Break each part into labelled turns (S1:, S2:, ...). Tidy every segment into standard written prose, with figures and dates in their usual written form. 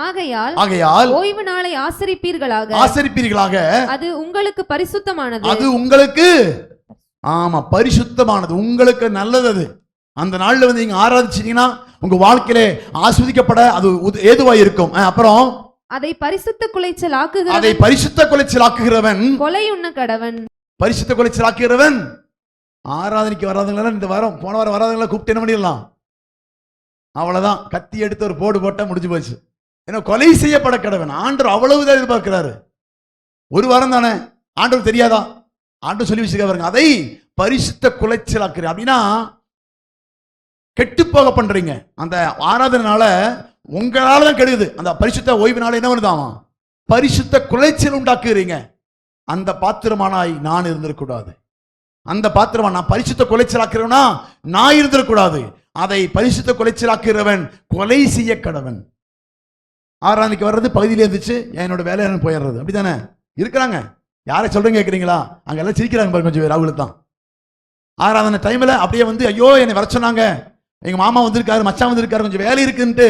S1: ஆகையால்
S2: ஓய்வு நாளை ஆசரிப்பீர்களாக
S1: அது உங்களுக்கு பரிசுத்தமானது. அது உங்களுக்கு ஆமா பரிசுத்தமானது, உங்களுக்கு நல்லது. அது அந்த நாள்ல வந்து நீங்க ஆராதிச்சீங்கன்னா உங்க வாழ்க்கையிலே ஆஸ்வதிக்கப்பட அது ஏதுவாய் இருக்கும். அப்புறம்
S2: அதை பரிசுத்த குலைச்சல்
S1: ஆக்குகிறவன்
S2: கொலை உண்ண கடவன்.
S1: பரிசுத்த குலைச்சல் ஆக்குகிறவன். ஆராதனைக்கு வராதவங்கள இந்த வாரம் போன வாரம் வராதவங்கள கூப்பிட்டு என்ன பண்ணிடலாம், அவ்வளவுதான், கத்தி எடுத்து ஒரு போடு போட்டா முடிஞ்சு போச்சு. ஏன்னா கொலை செய்யப்பட கடவன். ஆண்டவர் அவ்வளவுதான் எதிர்பார்க்கிறாரு. ஒரு வாரம் தானே, ஆண்டவர் தெரியாதா? ஆண்டவர் சொல்லி வச்சுக்க, அதை பரிசுத்த குலைச்சல் ஆக்குற அப்படின்னா கெட்டு போக பண்றீங்க. அந்த ஆராதனால உங்களால தான் கெடுக்குது. அந்த பரிசுத்த ஓய்வுனால என்ன பண்ணுதாமா, பரிசுத்த குலைச்சல் உண்டாக்குறீங்க. அந்த பாத்திரமானாய் நான் இருந்திருக்கூடாது. அந்த பாத்திரமா நான் பரிசுத்த குலைச்சலாக்குறவனா நான் இருந்திருக்கூடாது. அதை பரிசுத்த குலைச்சலாக்குறவன் கொலை செய்ய கடவன். ஆராதனைக்கு வர்றது பகுதியில இருந்துச்சு, என்னோட வேலையை போயிடுறது, அப்படித்தானே இருக்கிறாங்க. யாரை சொல்றேன்னு கேட்குறீங்களா? அங்க எல்லாம் சிரிக்கிறாங்க பாருங்க கொஞ்சம் பேர். அவங்களுக்கு தான் ஆராதனை டைம்ல அப்படியே வந்து ஐயோ என்னை வர சொன்னாங்க, எங்க மாமா வந்திருக்காரு, மச்சான் வந்திருக்காரு, கொஞ்சம் வேலை இருக்குன்ட்டு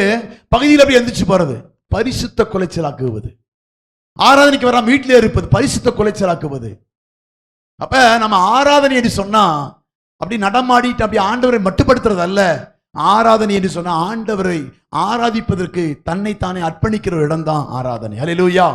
S1: பகுதியில் அப்படியே எந்திரிச்சு போறது பரிசுத்த குலைச்சலாக்குவது. ஆராதனைக்கு வர வீட்டிலே இருப்பது பரிசுத்த குலைச்சலாக்குவது. அப்ப நம்ம ஆராதனை என்று சொன்னா அப்படி நடமாடிட்டு அப்படி ஆண்டவரை மட்டுப்படுத்துறது அல்ல. ஆராதனை என்று சொன்னா ஆண்டவரை ஆராதிப்பதற்கு தன்னை தானே அர்ப்பணிக்கிற இடம் தான் ஆராதனை. ஹல்லேலூயா.